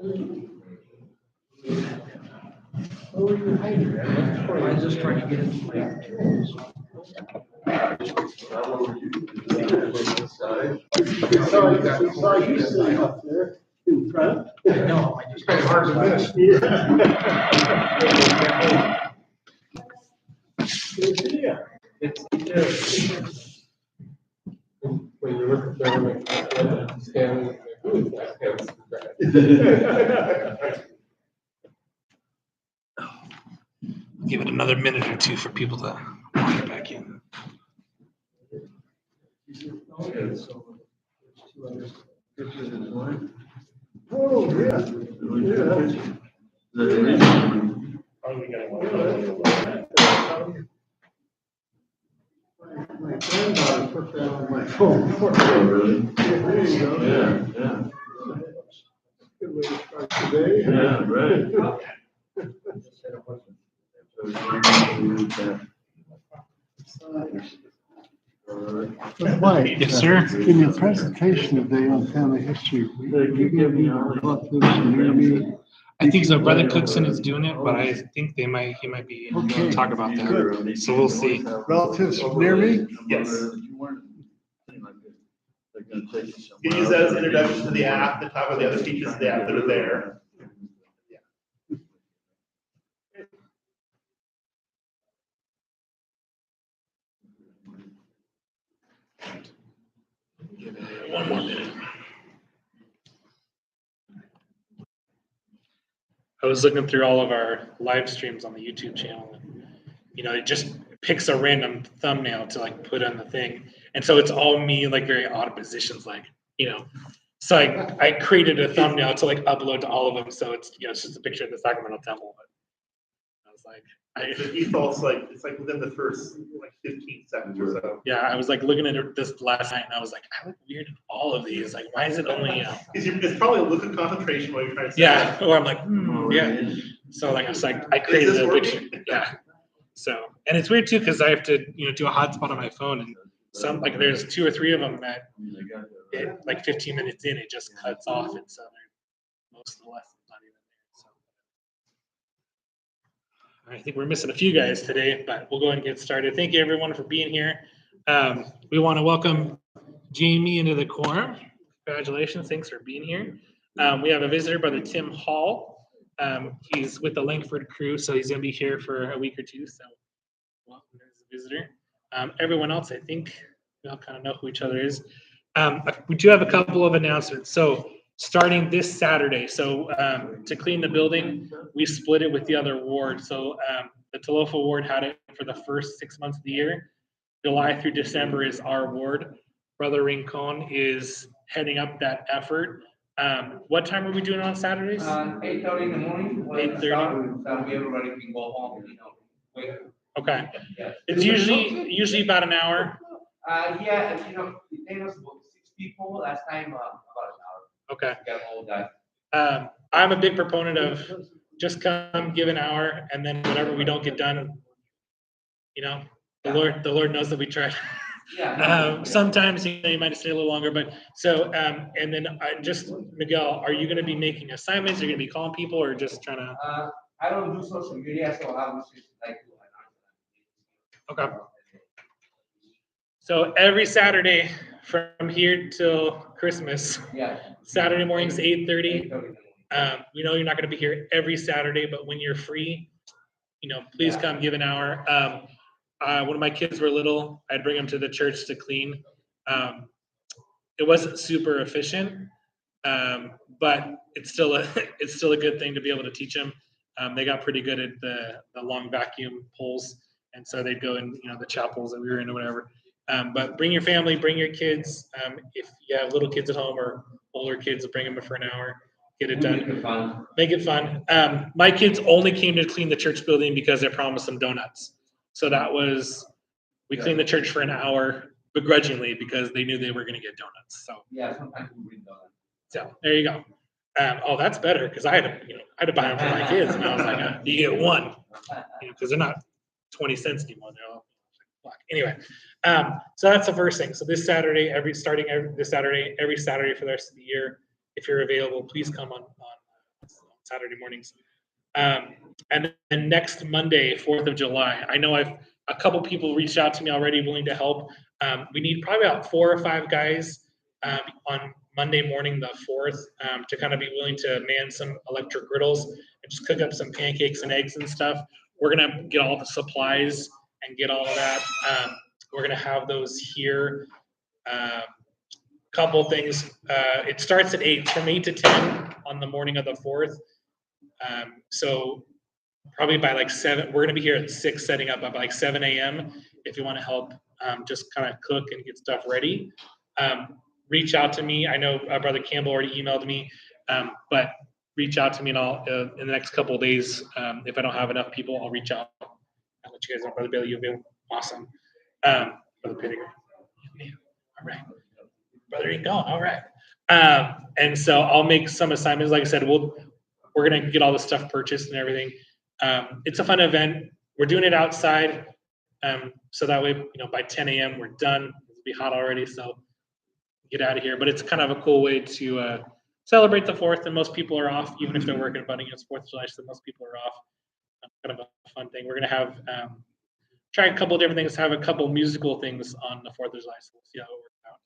Oh, you're hiding there. I'm just trying to get into my tools. Saw you sitting up there in front. I know, I just got hard to miss. Yeah. It's when you look at them, like, standing, who is that guy? Give it another minute or two for people to get back in. Oh, yeah. My granddaughter put that on my phone. Oh, really? There you go. Yeah. Good way to start today. Yeah, right. Mike, Yes, sir. in your presentation today on family history, you gave me relatives near me. I think so. Brother Cookson is doing it, but I think he might be Okay. talk about that. Good. So we'll see. Relatives near me? Yes. You use that as an introduction to the app, to talk about the other features of the app that are there. Give it one more minute. I was looking through all of our live streams on the YouTube channel, and it just picks a random thumbnail to like put on the thing, and so it's all me like very odd positions, like So I created a thumbnail to like upload to all of them, so it's it's just a picture of the Sacramento Temple. But I was like, The default's like, it's like within the first like 15 seconds or so. yeah, I was like looking at this last night, and I was like, I look weird in all of these. Like, why is it only? It's probably a look of concentration while you're trying to. Yeah, or I'm like, yeah. So like I was like, I created a picture. Yeah. So, and it's weird too because I have to do a hotspot on my phone, and some like there's 2 or 3 of them that like 15 minutes in it just cuts off, and so most of the lesson's not even there. So I think we're missing a few guys today, but we'll go ahead and get started. Thank you everyone for being here. We want to welcome Jamie into the Quorum. Congratulations, thanks for being here. We have a visitor, Brother Tim Hall. He's with the Langford crew, so he's going to be here for a week or two. So welcome as a visitor. Everyone else, I think we all kind of know who each other is. We do have a couple of announcements. So starting this Saturday, so to clean the building, we split it with the other ward. So the Talofa ward had it for the first 6 months of the year. July through December is our ward. Brother Rincon is heading up that effort. What time are we doing on Saturdays? 8:30 in the morning. 8:30. That way everybody can go home, wait. Okay. Yeah. It's usually about an hour. Yeah, they was about 6 people last time, about an hour. Okay. Got all that. I'm a big proponent of just come, give an hour, and then whatever we don't get done, the Lord knows that we tried. Yeah. Sometimes you might stay a little longer, but so and then just Miguel, are you going to be making assignments? Are you going to be calling people, or just trying to? I don't do social media, so I was just like. Okay. So every Saturday from here till Christmas. Yeah. Saturday mornings 8:30. 8:30. We know you're not going to be here every Saturday, but when you're free, please come give an hour. When my kids were little, I'd bring them to the church to clean. It wasn't super efficient, but it's still a good thing to be able to teach them. They got pretty good at the long vacuum pulls, and so they'd go in the chapels that we were in or whatever. But bring your family, bring your kids. If you have little kids at home or older kids, bring them for an hour. Get it done. Make it fun. My kids only came to clean the church building because I promised them donuts. So we cleaned the church for an hour begrudgingly because they knew they were going to get donuts. So Yeah, sometimes we bring donuts. So there you go. Oh, that's better because I had to buy them for my kids, and I was like, you get one, because they're not 20 cents anymore. They're all black. Anyway, so that's the first thing. So this Saturday, every Saturday for the rest of the year, if you're available, please come on Saturday mornings. And then next Monday, 4th of July, I know a couple people reached out to me already willing to help. We need probably about 4 or 5 guys on Monday morning, the 4th, to kind of be willing to man some electric griddles and just cook up some pancakes and eggs and stuff. We're gonna get all the supplies and get all of that. We're gonna have those here. Couple things. It starts at 8, from 8 to 10 on the morning of the 4th. So probably by like 7, we're gonna be here at 6 setting up, by like 7 a.m. if you want to help just kind of cook and get stuff ready. Reach out to me. I know Brother Campbell already emailed me, but reach out to me and I'll in the next couple of days. If I don't have enough people, I'll reach out. I'll let you guys know. Brother Bailey, you've been awesome. Brother Pittiger. All right. Brother Ingo, all right. And so I'll make some assignments. Like I said, we're gonna get all the stuff purchased and everything. It's a fun event. We're doing it outside, so that way, by 10 a.m. we're done. It'll be hot already, so get out of here. But it's kind of a cool way to celebrate the 4th, and most people are off, even if they're working and bunting. It's 4th of July, so most people are off. Kind of a fun thing. We're gonna have try a couple of different things. Have a couple musical things on the 4th of July, so we'll see how it works out.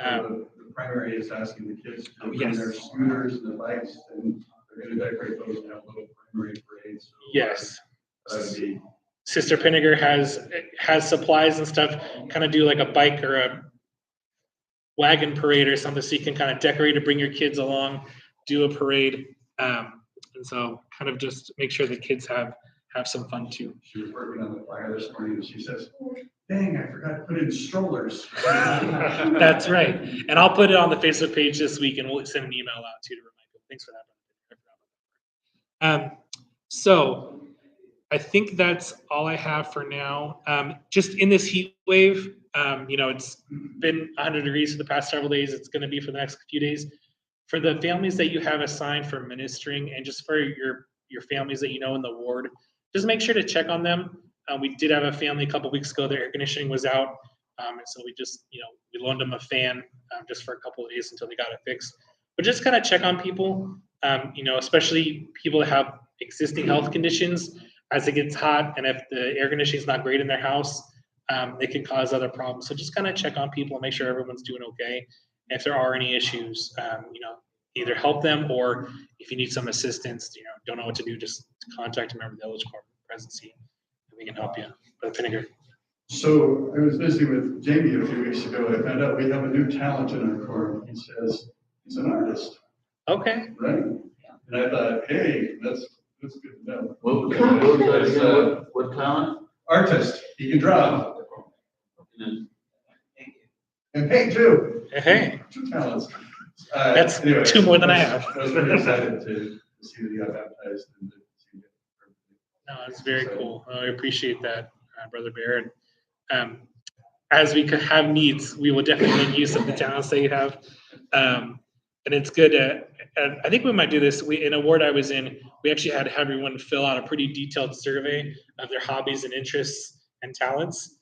So the primary is asking the kids to bring yes. their scooters and the bikes, and they're going to decorate those and have little primary parades. So Yes. that'd be Sister Pinniger has supplies and stuff. Kind of do like a bike or a wagon parade or something, so you can kind of decorate and bring your kids along, do a parade, and so kind of just make sure the kids have some fun too. She was working on the flyer this morning, and she says, "Dang, I forgot to put in strollers." That's right. And I'll put it on the Facebook page this week, and we'll send an email out too to remind people. Thanks for that. So I think that's all I have for now. Just in this heat wave, it's been 100 degrees for the past several days. It's going to be for the next few days. For the families that you have assigned for ministering, and just for your families that you know in the ward, just make sure to check on them. We did have a family a couple weeks ago. Their air conditioning was out, and so we just, we loaned them a fan just for a couple of days until they got it fixed. But just kind of check on people, especially people that have existing health conditions. As it gets hot, and if the air conditioning is not great in their house, it can cause other problems. So just kind of check on people and make sure everyone's doing okay. And if there are any issues, either help them, or if you need some assistance, don't know what to do, just contact a member of the Village Quorum presidency, and we can help you. Brother Pinniger. So I was visiting with Jamie a few weeks ago. I found out we have a new talent in our quorum. He says he's an artist, Okay. right? And I thought, hey, that's good to know. What was that again? What talent? Artist, he can draw and paint too. Hey, 2 talents. That's Anyway, 2 more than I have. I was pretty excited to see that he got baptized and to see it. No, it's very cool. I appreciate that, Brother Bear. And as we could have needs, we will definitely make use of the talents that you have. And it's good. And I think we might do this. In a ward I was in, we actually had to have everyone fill out a pretty detailed survey of their hobbies and interests and talents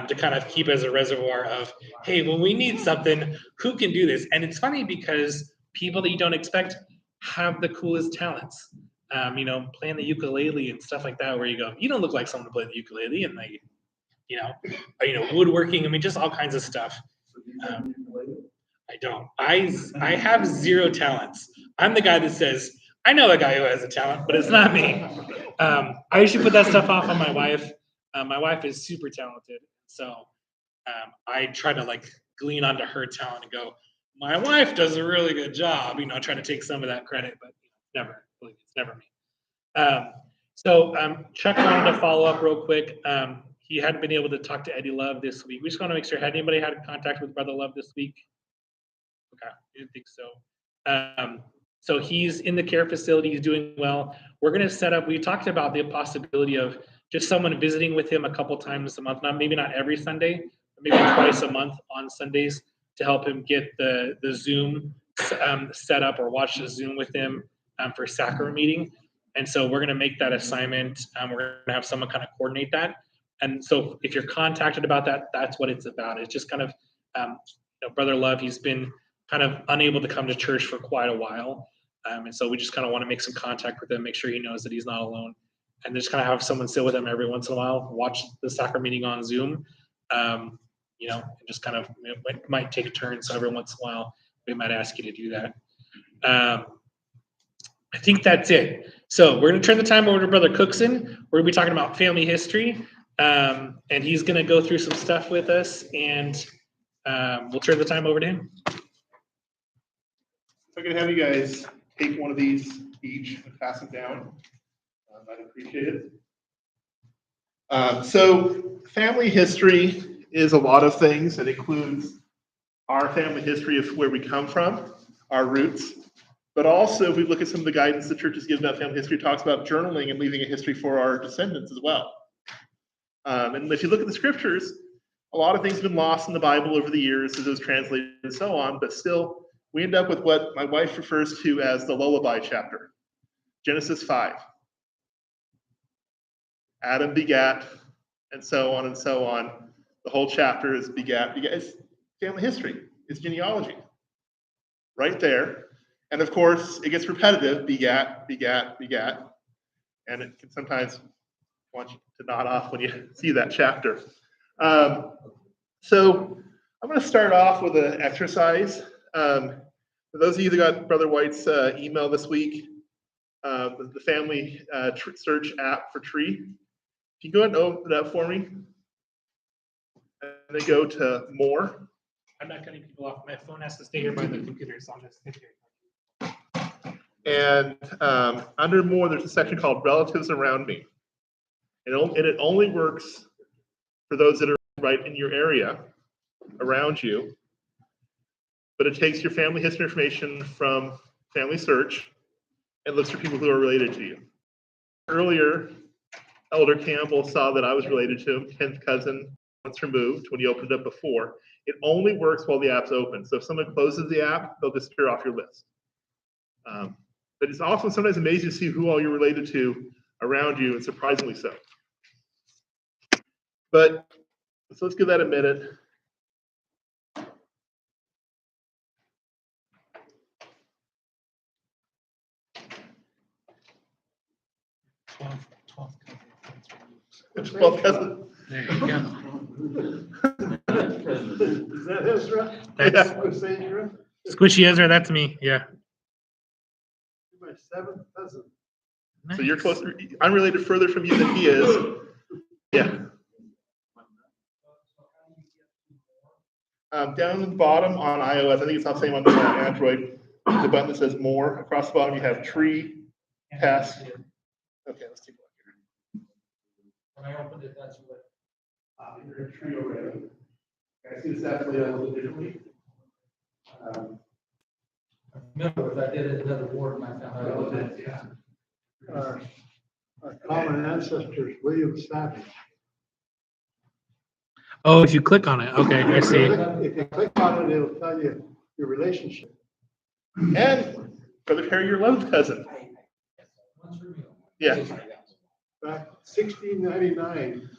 to kind of keep as a reservoir of, hey, when we need something, who can do this? And it's funny because people that you don't expect have the coolest talents. Playing the ukulele and stuff like that, where you go, you don't look like someone to play the ukulele, and like, woodworking. I mean, just all kinds of stuff. I don't. I have 0 talents. I'm the guy that says, I know a guy who has a talent, but it's not me. I usually put that stuff off on my wife. My wife is super talented, so I try to glean onto her talent and go, my wife does a really good job. Try to take some of that credit, but never. It's never me. So Chuck wanted to follow up real quick. He hadn't been able to talk to Eddie Love this week. We just want to make sure, had anybody had contact with Brother Love this week? Okay, I didn't think so. So he's in the care facility. He's doing well. We're going to set up, we talked about the possibility of just someone visiting with him a couple times a month, maybe not every Sunday, but maybe twice a month on Sundays to help him get the Zoom set up or watch the Zoom with him for sacrament meeting. And so we're going to make that assignment. We're going to have someone kind of coordinate that. And so if you're contacted about that, that's what it's about. It's just kind of, Brother Love, he's been kind of unable to come to church for quite a while. And so we just kind of want to make some contact with him, make sure he knows that he's not alone, and just kind of have someone sit with him every once in a while, watch the soccer meeting on Zoom, and just kind of might take a turn. So every once in a while, we might ask you to do that. I think that's it. So we're going to turn the time over to Brother Cookson. We're going to be talking about family history, and he's going to go through some stuff with us, and we'll turn the time over to him. I'm going to have you guys take one of these each and pass it down. I'd appreciate it. So family history is a lot of things. It includes our family history of where we come from, our roots, but also if we look at some of the guidance the church has given about family history, it talks about journaling and leaving a history for our descendants as well. And if you look at the scriptures, a lot of things have been lost in the Bible over the years as it was translated and so on, but still we end up with what my wife refers to as the lullaby chapter. Genesis 5. Adam begat, and so on and so on. The whole chapter is begat. It's family history. It's genealogy. Right there. And of course, it gets repetitive. Begat, begat, begat. And it can sometimes want you to nod off when you see that chapter. So I'm going to start off with an exercise. For those of you that got Brother White's email this week, the family search app for tree. If you go ahead and open it up for me, and then go to more. I'm not cutting people off. My phone has to stay here by the computer, so I'll just sit here. And under more, there's a section called Relatives Around Me. And it only works for those that are right in your area around you. But it takes your family history information from Family Search and looks for people who are related to you. Earlier, Elder Campbell saw that I was related to him, 10th cousin, once removed when he opened it up before. It only works while the app's open. So if someone closes the app, they'll disappear off your list. But it's also sometimes amazing to see who all you're related to around you, and surprisingly so. But so let's give that a minute. It's 12 cousins. There you go. Is that Ezra? That's What's Ezra? Squishy Ezra, that's me. Yeah. My seventh cousin. So you're closer. I'm related further from you than he is. Yeah. Down at the bottom on iOS, I think it's not the same on Android. There's a button that says More. Across the bottom, you have Tree, Pass. Okay, let's take a look here. When I opened it, that's what. You're a tree already. I see this actually a little differently. Remember, if I did it another board, my family. Yeah. Our common ancestors, William Savage. Oh, if you click on it. Okay, I see. If you click on it, it'll tell you your relationship. And Brother Perry, your 11th cousin. Yeah. Back 1699.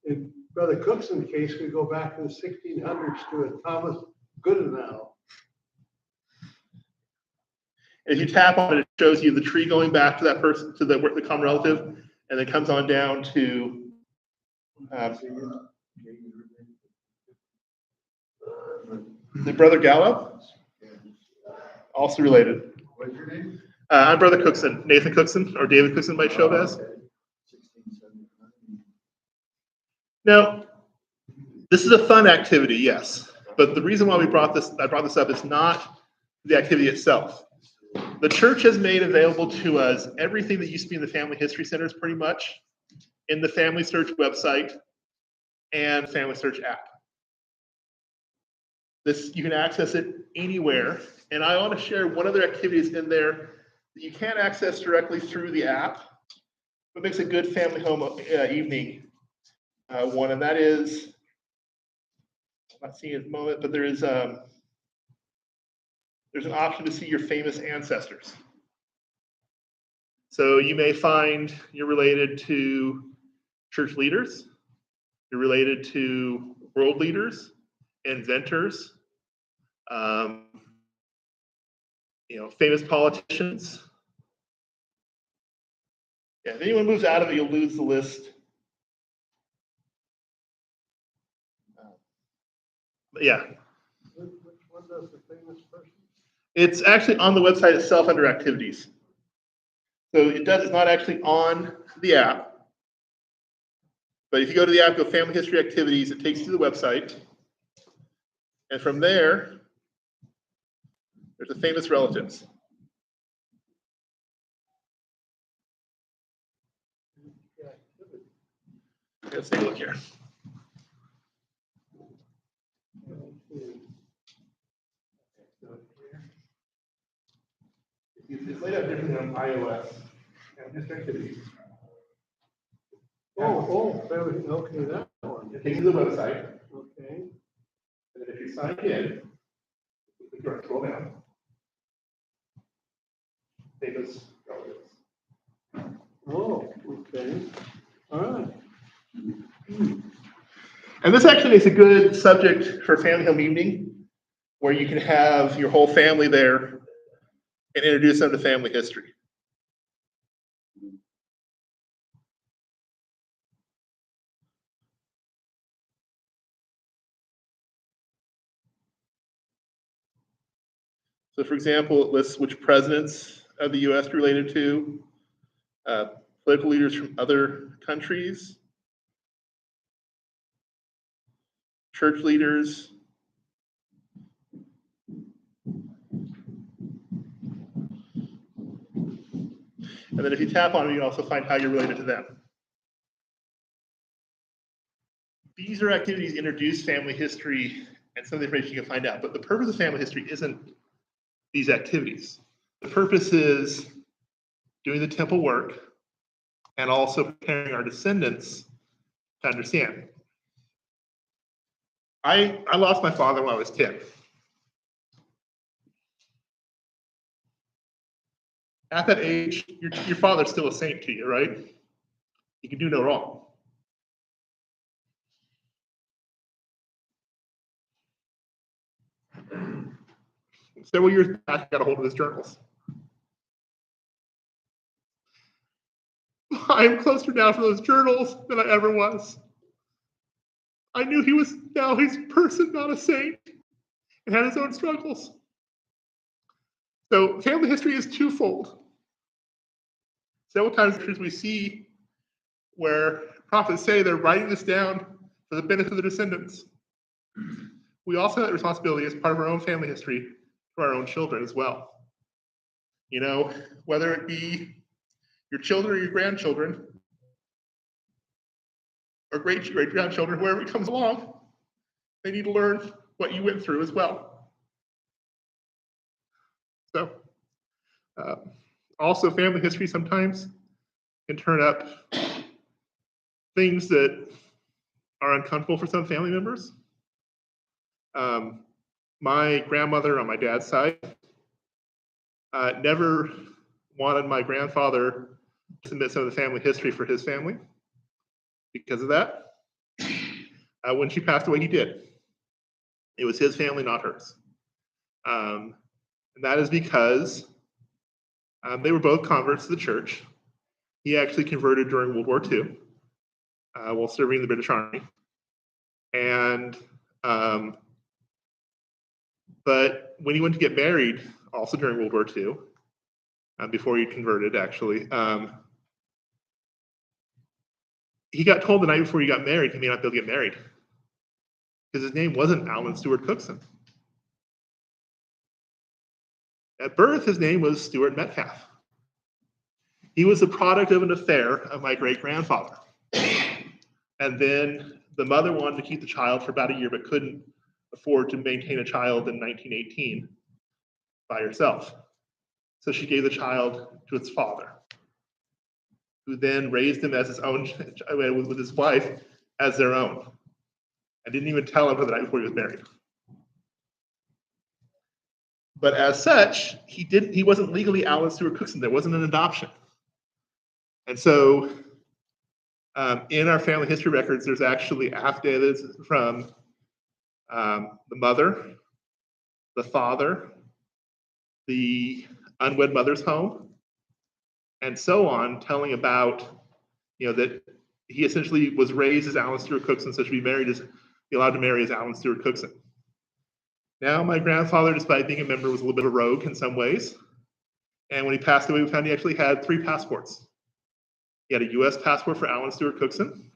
In Brother Cookson case, we go back to the 1600s to a Thomas Goodenow. If you tap on it, it shows you the tree going back to that person, to the common relative, and then comes on down to the Brother Gallup, also related. What's your name? I'm Brother Cookson, Nathan Cookson, or David Cookson might show up as. Now, this is a fun activity, yes, but the reason why I brought this up is not the activity itself. The church has made available to us everything that used to be in the Family History Centers pretty much in the Family Search website and Family Search app. You can access it anywhere, and I want to share one other activities in there that you can't access directly through the app, but makes a good family home evening one, and that is, I'm not seeing it at the moment, but there's an option to see your famous ancestors. So you may find you're related to church leaders, you're related to world leaders, inventors, famous politicians. Yeah, if anyone moves out of it, you'll lose the list. But yeah, Which one does the famous person? it's actually on the website itself under activities. So it's not actually on the app. But if you go to the app, go Family History Activities, it takes you to the website. And from there, there's the famous relatives. Let's take a look here. It's laid out differently on iOS. Family History Activities. Okay, that one. It takes you to the website. Okay. And then if you sign in, you can scroll down. Famous relatives. Oh, okay. All right. And this actually makes a good subject for family home evening, where you can have your whole family there and introduce them to family history. So for example, it lists which presidents of the US related to, political leaders from other countries, church leaders. And then if you tap on it, you can also find how you're related to them. These are activities that introduce family history and some of the information you can find out. But the purpose of family history isn't these activities. The purpose is doing the temple work and also preparing our descendants to understand. I lost my father when I was 10. At that age, your father's still a saint to you, right? He can do no wrong. Several years back, I got a hold of his journals. I am closer now to those journals than I ever was. I knew he was now his person, not a saint, and had his own struggles. So family history is twofold. Several times we see where prophets say they're writing this down for the benefit of the descendants. We also have that responsibility as part of our own family history to our own children as well. Whether it be your children or your grandchildren, or great-grandchildren, whoever it comes along, they need to learn what you went through as well. So, also family history sometimes can turn up things that are uncomfortable for some family members. My grandmother on my dad's side never wanted my grandfather to submit some of the family history for his family. Because of that, when she passed away, he did. It was his family, not hers. And that is because they were both converts to the church. He actually converted during World War II while serving in the British Army. And but when he went to get married, also during World War II, before he converted, actually, he got told the night before he got married he may not be able to get married because his name wasn't Alan Stewart Cookson. At birth, his name was Stuart Metcalf. He was the product of an affair of my great-grandfather. And then the mother wanted to keep the child for about a year, but couldn't afford to maintain a child in 1918 by herself. So she gave the child to its father, who then raised him as his own, with his wife, as their own. I didn't even tell him for the night before he was married. But as such, he wasn't legally Alan Stewart Cookson. There wasn't an adoption. And so in our family history records, there's actually affidavits from the mother, the father, the unwed mother's home, and so on, telling about, that he essentially was raised as Alan Stewart Cookson, so should be allowed to marry as Alan Stewart Cookson. Now, my grandfather, despite being a member, was a little bit of a rogue in some ways. And when he passed away, we found he actually had 3 passports. He had a US passport for Alan Stewart Cookson,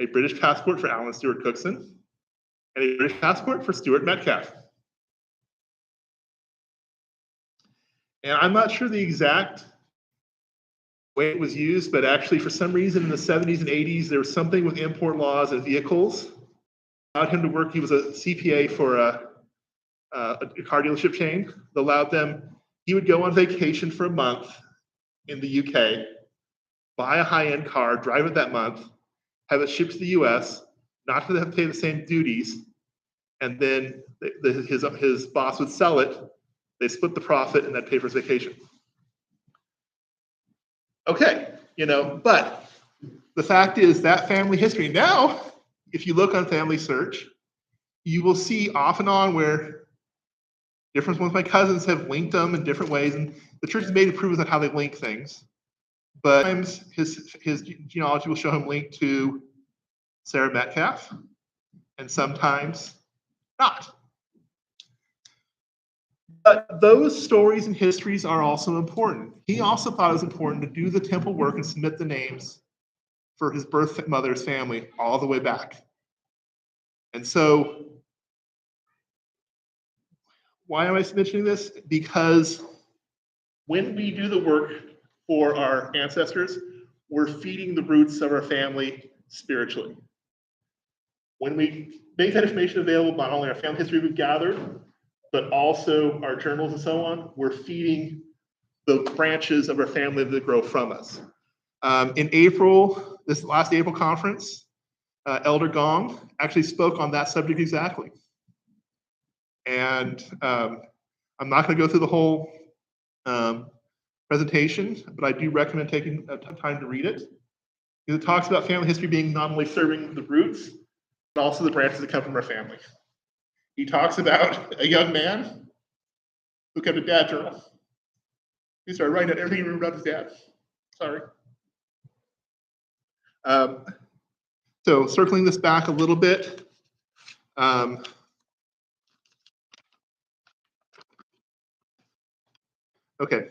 a British passport for Alan Stewart Cookson, and a British passport for Stuart Metcalf. And I'm not sure the exact way it was used, but actually for some reason in the 70s and 80s, there was something with import laws and vehicles allowed him to work. He was a CPA for a car dealership chain that allowed them, he would go on vacation for a month in the UK, buy a high-end car, drive it that month, have it shipped to the US, not to have to pay the same duties, and then his boss would sell it, they split the profit, and that'd pay for his vacation. Okay, but the fact is that family history, now, if you look on Family Search, you will see off and on where different ones of my cousins have linked them in different ways, and the church has made improvements on how they link things. But sometimes his genealogy will show him linked to Sarah Metcalf, and sometimes not. But those stories and histories are also important. He also thought it was important to do the temple work and submit the names for his birth mother's family all the way back. And so, why am I mentioning this? Because when we do the work for our ancestors, we're feeding the roots of our family spiritually. When we make that information available, not only our family history we've gathered, but also our journals and so on, we're feeding the branches of our family that grow from us. In April, this last April conference, Elder Gong actually spoke on that subject exactly. And I'm not going to go through the whole presentation, but I do recommend taking time to read it. Because it talks about family history being not only serving the roots, but also the branches that come from our family. He talks about a young man who kept a dad journal. He started writing out everything he remembered about his dad. Sorry. So circling this back a little bit. Okay.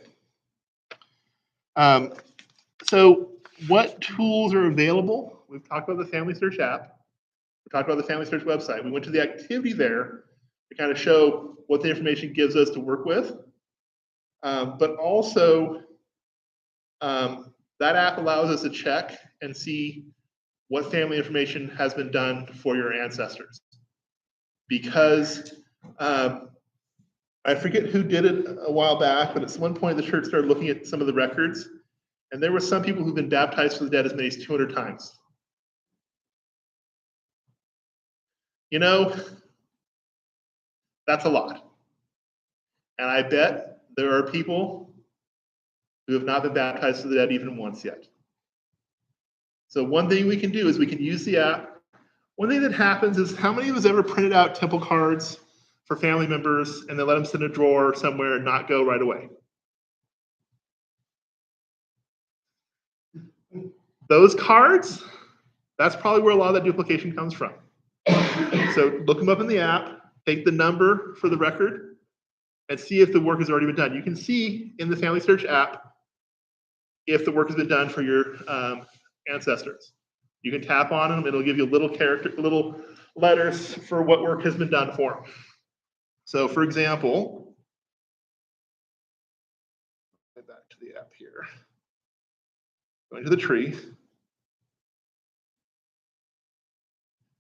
So what tools are available? We've talked about the Family Search app. We talked about the Family Search website. We went to the activity there to kind of show what the information gives us to work with. But also, that app allows us to check and see what family information has been done for your ancestors. Because I forget who did it a while back, but at one point the church started looking at some of the records, and there were some people who've been baptized for the dead as many as 200 times. That's a lot. And I bet there are people who have not been baptized for the dead even once yet. So one thing we can do is we can use the app. One thing that happens is, how many of us ever printed out temple cards for family members and then let them sit in a drawer somewhere and not go right away? Those cards, that's probably where a lot of that duplication comes from. So look them up in the app, take the number for the record, and see if the work has already been done. You can see in the Family Search app if the work has been done for your ancestors. You can tap on them, it'll give you little letters for what work has been done for them. So for example, get back to the app here. Going to the tree.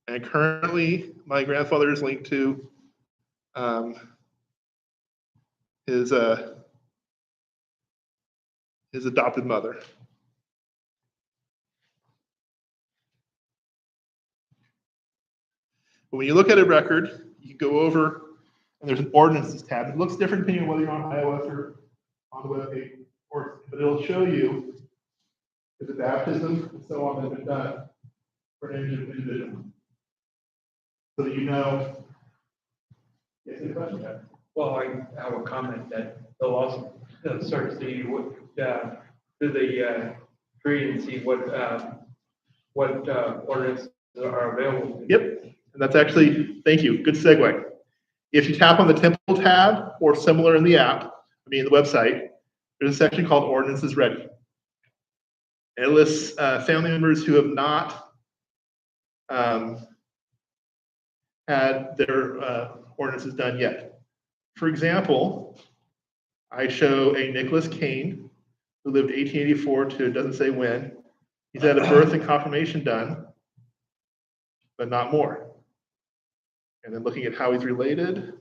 And currently, my grandfather is linked to his adopted mother. But when you look at a record, you go over, and there's an ordinances tab. It looks different depending on whether you're on iOS or on the web page, but it'll show you if the baptism and so on has been done for an individual. So that you know. Yes, any question? Well, I have a comment that they'll also start to see what, do they create and see what ordinances are available. Yep, and that's actually, thank you, good segue. If you tap on the temple tab or similar in the app, I mean the website, there's a section called Ordinances Ready. And it lists family members who have not had their ordinances done yet. For example, I show a Nicholas Kane who lived 1884 to it doesn't say when. He's had a birth and confirmation done, but not more. And then looking at how he's related.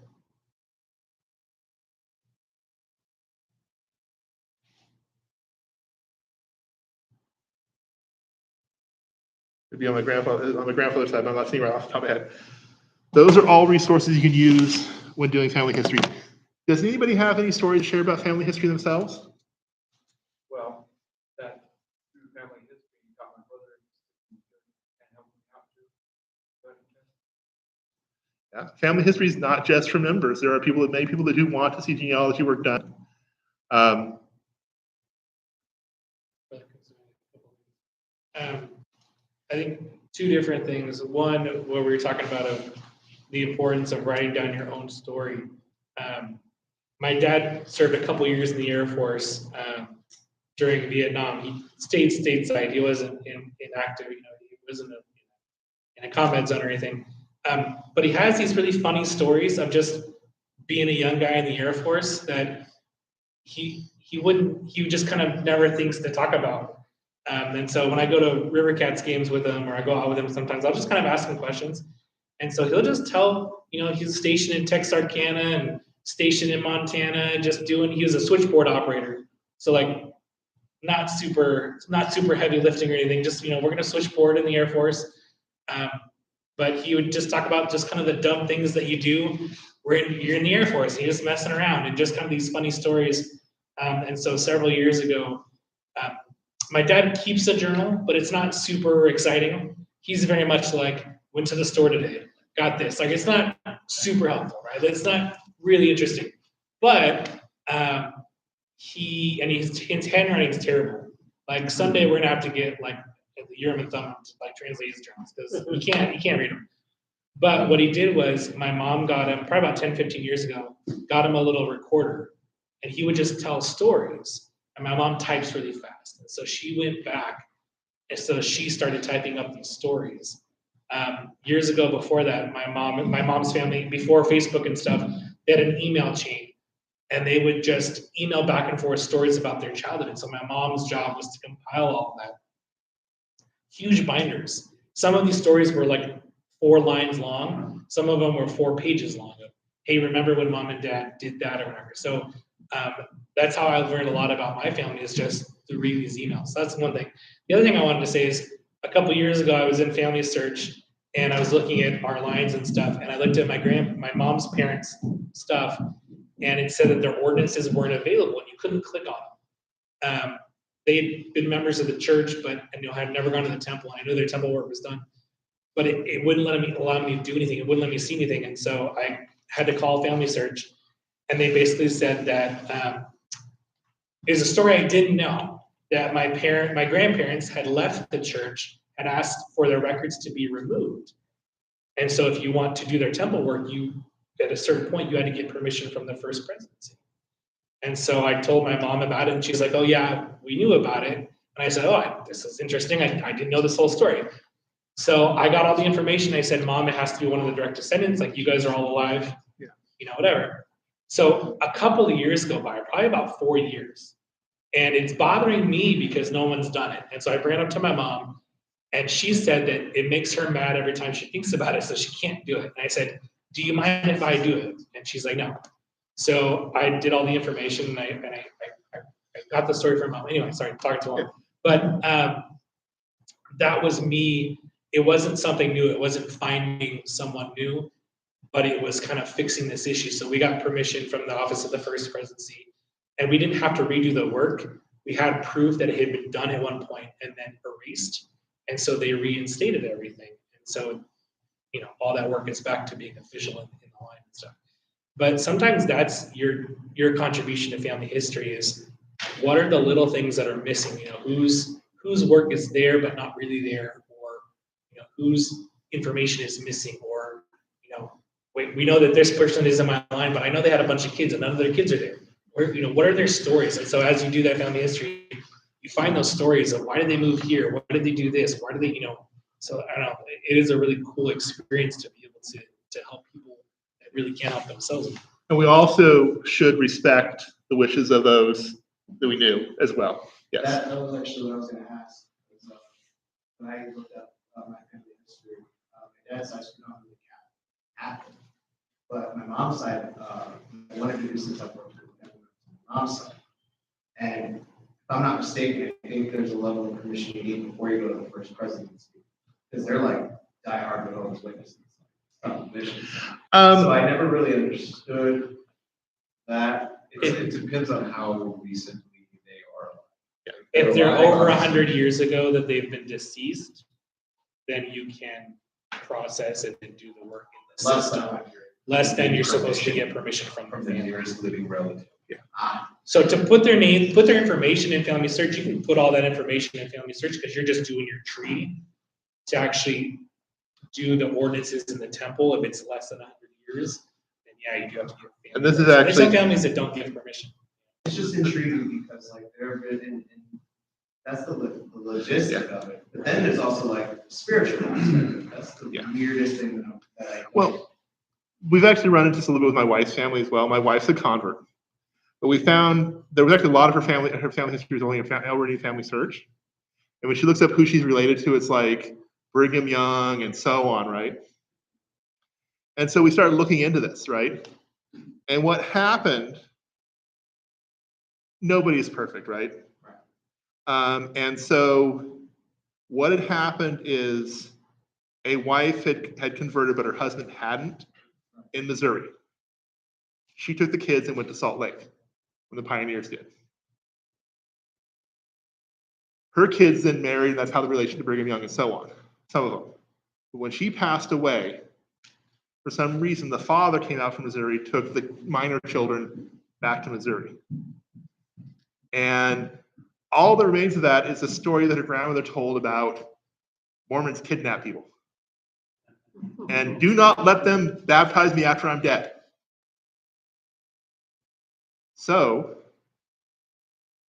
It'd be on my grandfather's side, but I'm not seeing right off the top of my head. Those are all resources you can use when doing family history. Does anybody have any stories to share about family history themselves? Well, that through family history, got my brother and help me out too. Yeah, family history is not just for members. There are many people that do want to see genealogy work done. I think two different things. One, what we were talking about of the importance of writing down your own story. My dad served a couple years in the Air Force during Vietnam. He stayed stateside. He wasn't inactive. He wasn't in a combat zone or anything. But he has these really funny stories of just being a young guy in the Air Force that he just kind of never thinks to talk about. And so when I go to River Cats games with him, or I go out with him sometimes, I'll just kind of ask him questions. And so he'll just tell, he's stationed in Texarkana and stationed in Montana, and he was a switchboard operator. So like not super heavy lifting or anything, just, we're going to switchboard in the Air Force. But he would just talk about just kind of the dumb things that you do you're in the Air Force, and you're just messing around, and just kind of these funny stories. And so several years ago, my dad keeps a journal, but it's not super exciting. He's very much like, went to the store today, got this. Like, it's not super helpful, right? It's not really interesting. But his handwriting is terrible. Like, someday we're gonna have to get like the Urim and Thummim to like translate his journals, because he can't read them. But what he did was, my mom got him, probably about 10, 15 years ago, got him a little recorder, and he would just tell stories. And my mom types really fast. And so she went back, and so she started typing up these stories. Years ago, before that, my mom's family, before Facebook and stuff, they had an email chain, and they would just email back and forth stories about their childhood. And so my mom's job was to compile all of that. Huge binders. Some of these stories were like 4 lines long. Some of them were 4 pages long. Hey, remember when mom and dad did that or whatever. So that's how I learned a lot about my family, is just through reading these emails. So that's one thing. The other thing I wanted to say is, a couple years ago, I was in Family Search, and I was looking at our lines and stuff, and I looked at my mom's parents' stuff, and it said that their ordinances weren't available, and you couldn't click on them. They'd been members of the church, but had never gone to the temple. I knew their temple work was done, but it wouldn't allow me to do anything. It wouldn't let me see anything, and so I had to call Family Search, and they basically said that is a story I didn't know, that my grandparents had left the church, had asked for their records to be removed. And so if you want to do their temple work, at a certain point, you had to get permission from the first presidency. And so I told my mom about it, and she's like, oh yeah, we knew about it. And I said, oh, this is interesting. I didn't know this whole story. So I got all the information. I said, Mom, it has to be one of the direct descendants. Like, you guys are all alive, whatever. So a couple of years go by, probably about 4 years. And it's bothering me because no one's done it. And so I bring it up to my mom, and she said that it makes her mad every time she thinks about it, so she can't do it. And I said, do you mind if I do it? And she's like, no. So I did all the information, and I got the story from mom. Anyway, sorry, talking too long. But that was me. It wasn't something new. It wasn't finding someone new, but it was kind of fixing this issue. So we got permission from the Office of the First Presidency, and we didn't have to redo the work. We had proof that it had been done at one point and then erased. And so they reinstated everything. And so, all that work is back to being official in the line and stuff. But sometimes that's your contribution to family history is what are the little things that are missing? You know, whose work is there but not really there, or you know, whose information is missing, or you know, wait, we know that this person is in my line, but I know they had a bunch of kids and none of their kids are there. Or you know, what are their stories? And so as you do that family history, you find those stories of why did they move here? Why did they do this? Why did they, you know? So I don't know. It is a really cool experience to be able to help people that really can't help themselves. And we also should respect the wishes of those that we knew as well. Yes. That was actually what I was gonna ask. Was, when I looked up my family history, my dad's side's not really Catholic, but my mom's side, one of the reasons I've worked with my mom's side. And if I'm not mistaken, I think there's a level of permission you need before you go to the first presidency, because they're like diehard Jehovah's Witnesses. So I never really understood that. It depends on how recently they are. If they're over 100 years ago that they've been deceased, then you can process it and do the work in the system. Less than you're supposed to get permission from the nearest living relative. So to put their name, put their information in Family Search, you can put all that information in Family Search because you're just doing your tree to actually do the ordinances in the temple. If it's less than 100 years, then yeah, you do have to give. And this is There's some actually, families that don't give permission. It's just intriguing because like they're good and that's the logistic of it. But then there's also like spiritual aspect. That's the weirdest thing that I. well, we've actually run into this a little bit with my wife's family as well. My wife's a convert. But we found there was actually a lot of her family history is only already a family search. And when she looks up who she's related to, it's like Brigham Young and so on, right? And so we started looking into this, right? And what happened, nobody is perfect, right? And so what had happened is a wife had converted, but her husband hadn't in Missouri. She took the kids and went to Salt Lake when the pioneers did. Her kids then married, and that's how the relation to Brigham Young and so on, some of them. But when she passed away, for some reason, the father came out from Missouri, took the minor children back to Missouri. And all that remains of that is a story that her grandmother told about Mormons kidnap people. And do not let them baptize me after I'm dead. So,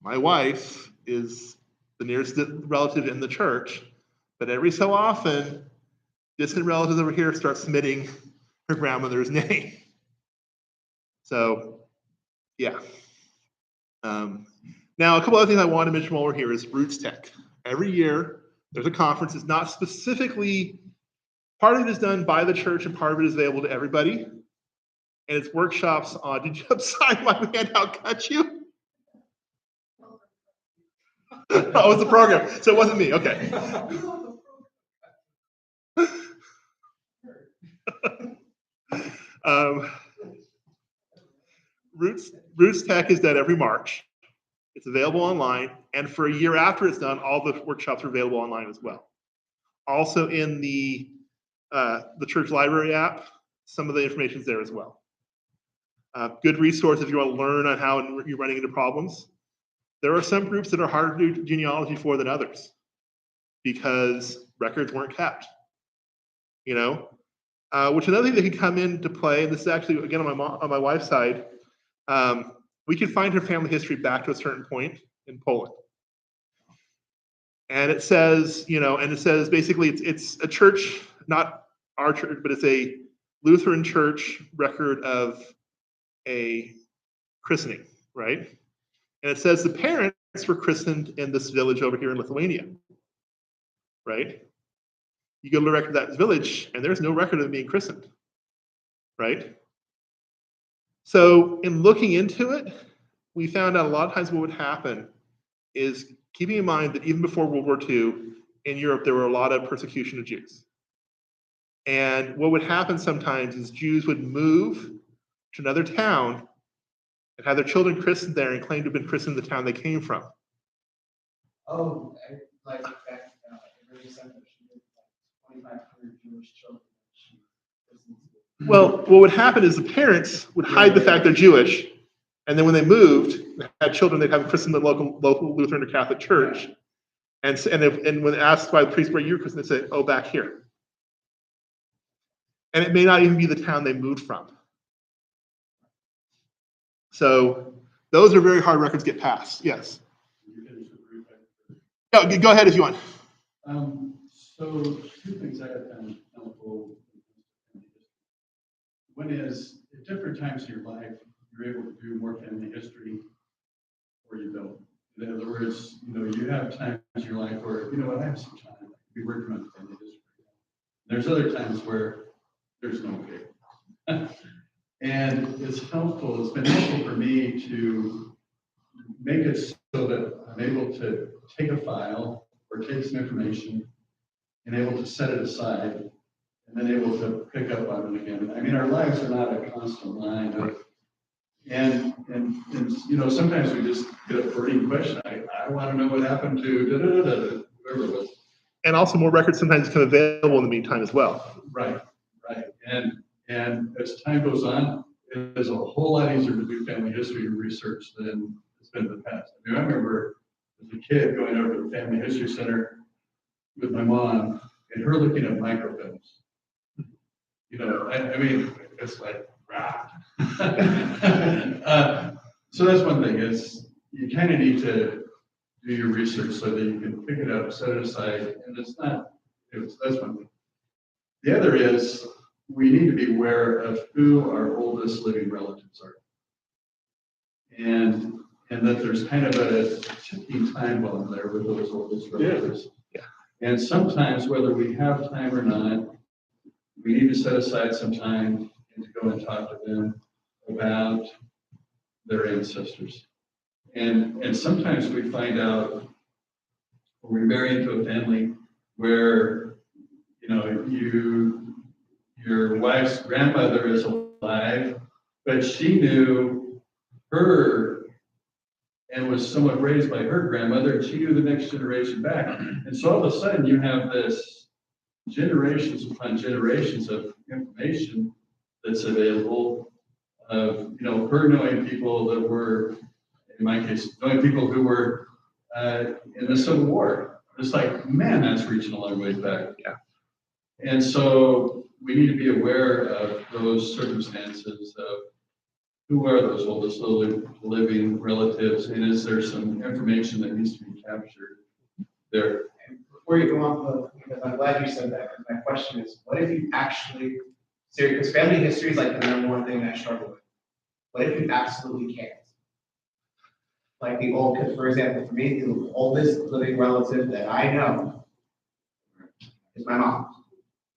my wife is the nearest relative in the church, but every so often, distant relatives over here start submitting her grandmother's name. So, yeah. Now, a couple other things I want to mention while we're here is Roots Tech. Every year, there's a conference. It's not specifically, part of it is done by the church and part of it is available to everybody. And it's workshops on, did you upside my handout cut you? Oh, it's the program. So it wasn't me. Okay. Roots Tech is done every March. It's available online, and for a year after it's done, all the workshops are available online as well. Also in the church library app, some of the information is there as well. Good resource if you want to learn on how you're running into problems. There are some groups that are harder to do genealogy for than others because records weren't kept. You know, which another thing that can come into play, and this is actually again on my wife's side. We could find her family history back to a certain point in Poland. And it says, you know, and it says basically it's a church, not our church, but it's a Lutheran church record of a christening, right? And it says the parents were christened in this village over here in Lithuania, right? You go to the record of that village, and there's no record of them being christened, right? So in looking into it, we found out a lot of times what would happen is keeping in mind that even before World War II, in Europe, there were a lot of persecution of Jews. And what would happen sometimes is Jews would move to another town and have their children christened there and claim to have been christened in the town they came from. Oh, like back in the 70s, she did like 2,500 Jewish children. Well, what would happen is the parents would hide the fact they're Jewish, and then when they moved, had children, they'd have them christened in the local Lutheran or Catholic church. And when asked by the priest where you're christened, they say, "Oh, back here." And it may not even be the town they moved from. So those are very hard records to get passed. Yes. No, go ahead if you want. So two things I have found helpful. One is, at different times in your life, you're able to do more family history, or you don't. In other words, you have times in your life where, I have some time to be working on family history. There's other times where there's no way. And it's been helpful for me to make it so that I'm able to take a file or take some information and able to set it aside and then able to pick up on it again. I mean, our lives are not a constant line of, and sometimes we just get a burning question. I want to know what happened to whoever it was. And also more records sometimes become available in the meantime as well. Right. And as time goes on, it is a whole lot easier to do family history research than it's been in the past. I mean, I remember as a kid going over to the Family History Center with my mom and her looking at microfilms. I mean, it's like, rah. So that's one thing, is you kind of need to do your research so that you can pick it up, set it aside, and that's one thing. The other is, we need to be aware of who our oldest living relatives are. And that there's kind of a ticking time bomb there with those oldest relatives. Yeah. And sometimes, whether we have time or not, we need to set aside some time and to go and talk to them about their ancestors. And sometimes we find out, or we marry into a family where, your wife's grandmother is alive, but she knew her and was somewhat raised by her grandmother, and she knew the next generation back. And so all of a sudden you have this generations upon generations of information that's available of, her knowing people that were, in my case, knowing people who were in the Civil War. It's like, man, that's reaching a long ways back. Yeah. And so we need to be aware of those circumstances of who are those oldest living relatives, and is there some information that needs to be captured there? And before you go on, because I'm glad you said that, because my question is, what if you actually, because family history is like the number one thing that I struggle with. What if you absolutely can't? Like because for example, for me, the oldest living relative that I know is my mom.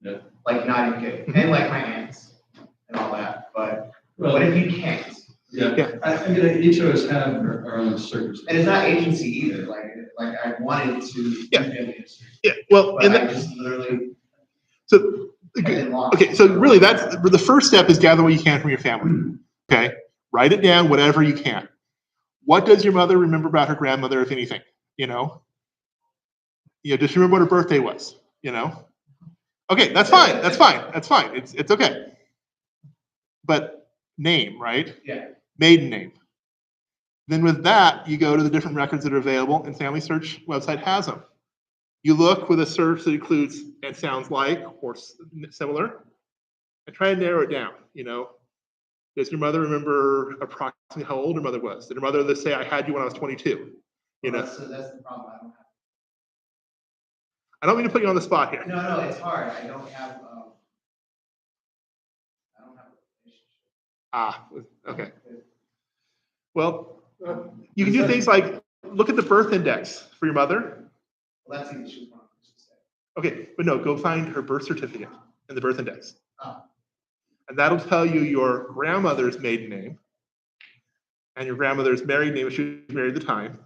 Yeah. Like, not even kidding. And like my aunts and all that. But what if you can't? Yeah. I mean, each of us have our own circumstances. And it's not agency either. Like I wanted to do family history. Yeah. Well, But I just literally. Okay, so really that's the first step, is gather what you can from your family. Okay, write it down, whatever you can. What does your mother remember about her grandmother, if anything? Just remember what her birthday was. Okay, that's fine. That's fine. That's fine. It's okay. But name, right? Yeah. Maiden name. Then with that, you go to the different records that are available, and Family Search website has them. You look with a search that includes "and sounds like" or similar, and try and narrow it down. Does your mother remember approximately how old her mother was? Did her mother say, "I had you when I was 22"? That's the problem. I don't mean to put you on the spot here. No, it's hard. I don't have a relationship. Okay. Well, you can do things like look at the birth index for your mother. Well, that's easy. She was one of the. Okay, but no, go find her birth certificate and the birth index. Oh. And that'll tell you your grandmother's maiden name and your grandmother's married name if she was married at the time.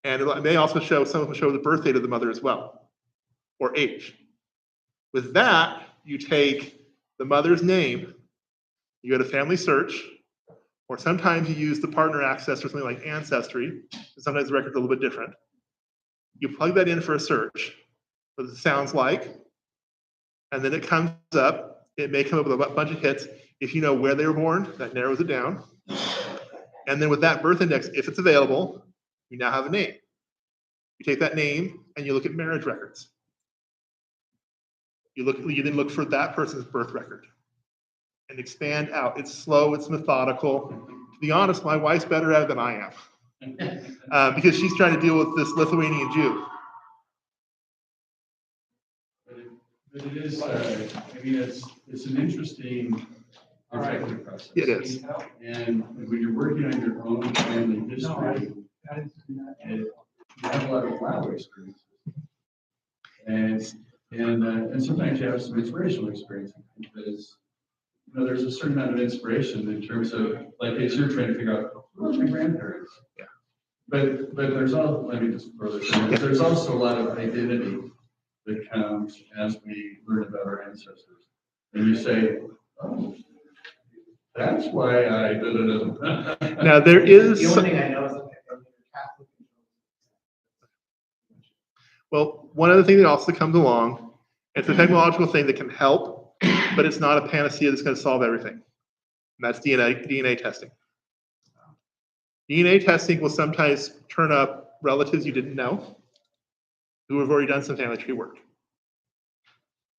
And it may also show the birth date of the mother as well, or age. With that, you take the mother's name, you go to Family Search, or sometimes you use the partner access or something like Ancestry. Sometimes the record's a little bit different. You plug that in for a search, what it sounds like, and then it comes up. It may come up with a bunch of hits. If you know where they were born, that narrows it down. And then with that birth index, if it's available, you now have a name. You take that name and you look at marriage records. You then look for that person's birth record and expand out. It's slow, it's methodical. To be honest, my wife's better at it than I am because she's trying to deal with this Lithuanian Jew. But it is, I mean, it's an interesting detective process. It is. And when you're working on your own family history, you have a lot of wow experiences. And sometimes you have some inspirational experiences because, you know, there's a certain amount of inspiration in terms of, like, as you're trying to figure out, who are my grandparents? Yeah. But there's all, let me just further say, there's also a lot of identity that comes as we learn about our ancestors. And you say, oh, that's why I did it. Now there is. The only thing I know is that Catholic. Well, one other thing that also comes along, it's a technological thing that can help, but it's not a panacea that's going to solve everything. And that's DNA testing. DNA testing will sometimes turn up relatives you didn't know who have already done some family tree work.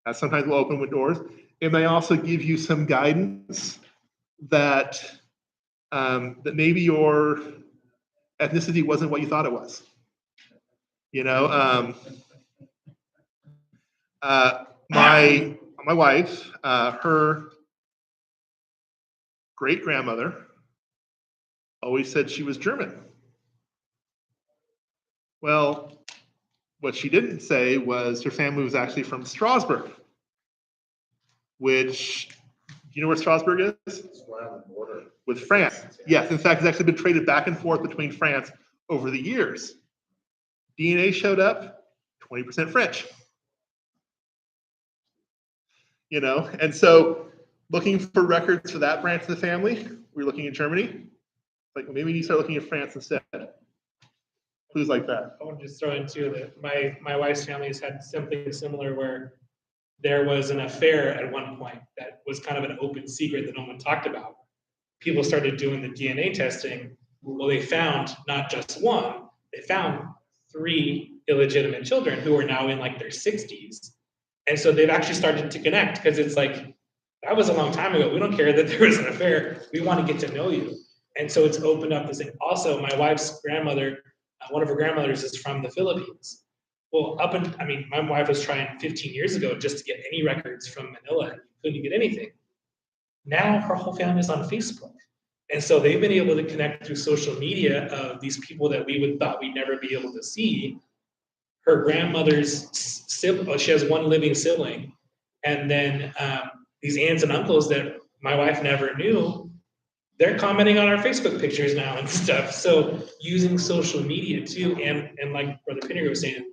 That sometimes will open doors. It may also give you some guidance that that maybe your ethnicity wasn't what you thought it was. You know, my wife, her great grandmother always said she was German. Well, what she didn't say was her family was actually from Strasbourg, which, do you know where Strasbourg is? It's right on the border. With France. Yes, in fact, it's actually been traded back and forth between France over the years. DNA showed up, 20% French. You know, and so looking for records for that branch of the family, we're looking in Germany. Like, well, maybe we need to start looking at France instead. Clues like that. I want to just throw in too that my wife's family has had something similar where there was an affair at one point that was kind of an open secret that no one talked about. People started doing the DNA testing. Well, they found not just one, they found 3 illegitimate children who are now in like their 60s. And so they've actually started to connect because it's like, that was a long time ago. We don't care that there was an affair. We want to get to know you. And so it's opened up this thing. Also, my wife's grandmother, one of her grandmothers is from the Philippines. Well, my wife was trying 15 years ago just to get any records from Manila and couldn't get anything. Now her whole family is on Facebook. And so they've been able to connect through social media of these people that we would thought we'd never be able to see. Her grandmother's sibling, she has one living sibling. And then these aunts and uncles that my wife never knew, they're commenting on our Facebook pictures now and stuff. So using social media too, and like Brother Pinner was saying,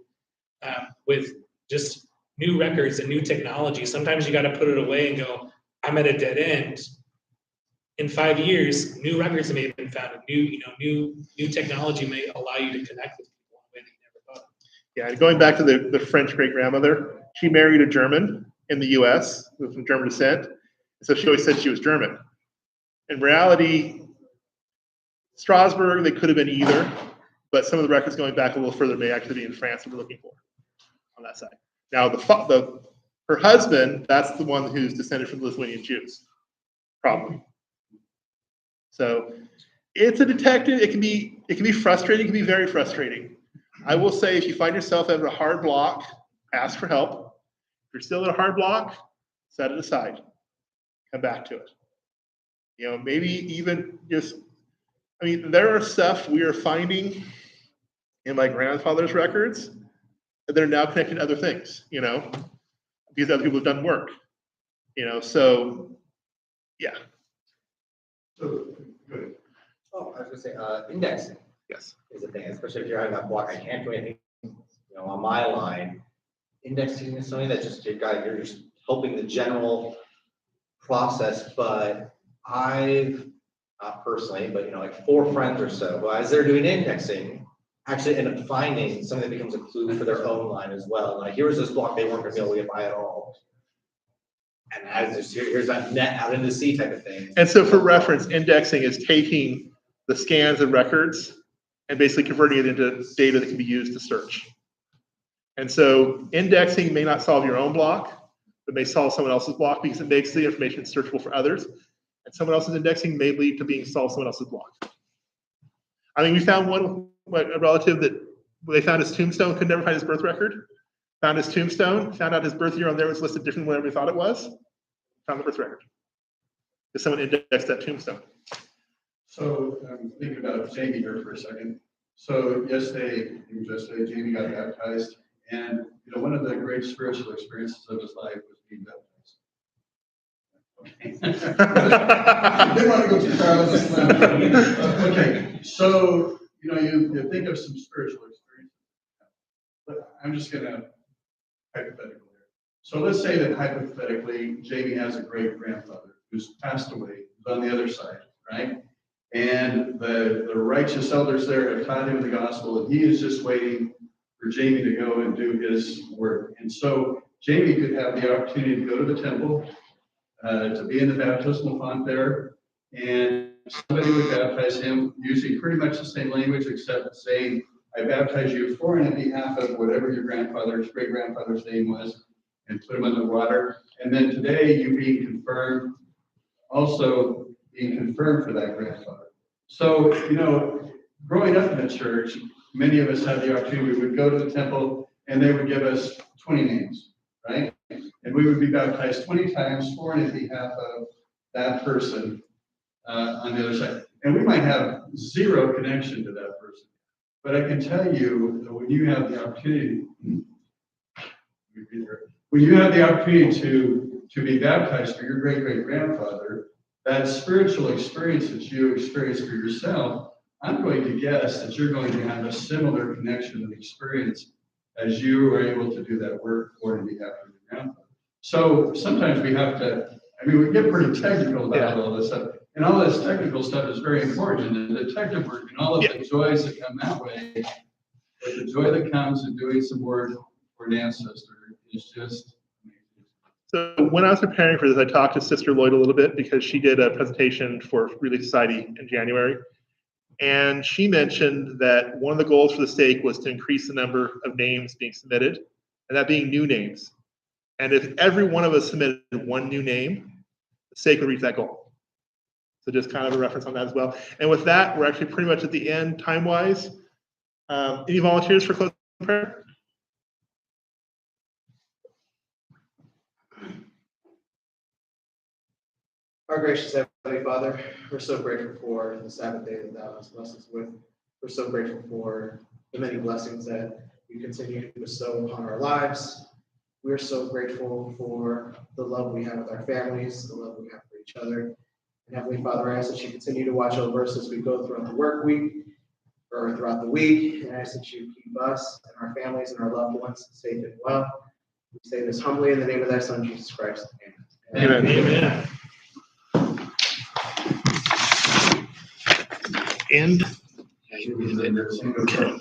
with just new records and new technology, sometimes you got to put it away and go, I'm at a dead end. In 5 years, new records may have been found. New technology may allow you to connect with people in a way that you never thought. Yeah, and going back to the French great grandmother, she married a German in the U.S. from German descent, so she always said she was German. In reality, Strasbourg, they could have been either, but some of the records going back a little further may actually be in France that we're looking for on that side. Now, her husband, that's the one who's descended from Lithuanian Jews, probably. So it's a detective. It can be frustrating. It can be very frustrating. I will say, if you find yourself at a hard block, ask for help. If you're still at a hard block, set it aside. Come back to it. You know, maybe even just, there are stuff we are finding in my grandfather's records that they're now connected to other things, you know, because other people have done work, you know, so yeah. Oh, I was gonna say, indexing Yes. is a thing, especially if you're having that block, I can't do anything, on my line. Indexing is something that you're just helping the general process, but I've, not personally, but like 4 friends or so, who as they're doing indexing, actually end up finding something that becomes a clue for their own line as well. Like, here's this block they weren't gonna be able to get by at all. and as this, here's that net out into sea type of thing. And so for reference, indexing is taking the scans and records and basically converting it into data that can be used to search. And so indexing may not solve your own block, but may solve someone else's block because it makes the information searchable for others. And someone else's indexing may lead to being solved someone else's block. I mean, we found a relative that they found his tombstone, could never find his birth record. Found his tombstone, found out his birth year on there was listed different than whatever we thought it was. Found the birth record. Because someone indexed that tombstone. So I'm thinking about Jamie here for a second. So yesterday, Jamie got baptized, and one of the great spiritual experiences of his life was being baptized. I didn't want to go too far with this one. Okay, so you think of some spiritual experiences, but I'm just gonna hypothetical here. So let's say that hypothetically, Jamie has a great grandfather who's passed away, who's on the other side, right? And the righteous elders there have taught him the gospel, and he is just waiting for Jamie to go and do his work. And so Jamie could have the opportunity to go to the temple, to be in the baptismal font there, and somebody would baptize him using pretty much the same language, except saying, I baptize you for and on behalf of whatever your grandfather's, great-grandfather's name was, and put him in the water. And then today, you being confirmed, also being confirmed for that grandfather. So, growing up in the church, many of us had the opportunity, we would go to the temple, and they would give us 20 names, right? And we would be baptized 20 times for and on behalf of that person on the other side. And we might have zero connection to that person. But I can tell you that when you have the opportunity, to be baptized for your great-great-grandfather, that spiritual experience that you experience for yourself, I'm going to guess that you're going to have a similar connection and experience as you are able to do that work for and on behalf of your grandfather. So sometimes we have to, we get pretty technical about all this stuff. And all this technical stuff is very important. And the detective work and all of the joys that come that way, but the joy that comes in doing some work for an ancestor is just amazing. So when I was preparing for this, I talked to Sister Lloyd a little bit because she did a presentation for Relief Society in January. And she mentioned that one of the goals for the stake was to increase the number of names being submitted, and that being new names. And if every one of us submitted one new name, the stake would reach that goal. So just kind of a reference on that as well. And with that, we're actually pretty much at the end time-wise. Any volunteers for closing prayer? Our gracious Heavenly Father, we're so grateful for the Sabbath day that Thou hast blessed us with. We're so grateful for the many blessings that you continue to bestow upon our lives. We're so grateful for the love we have with our families, the love we have for each other. And Heavenly Father, I ask that you continue to watch over us as we go throughout the work week or throughout the week. And I ask that you keep us and our families and our loved ones safe and well. We say this humbly in the name of thy Son, Jesus Christ. Amen. Amen. End. Okay.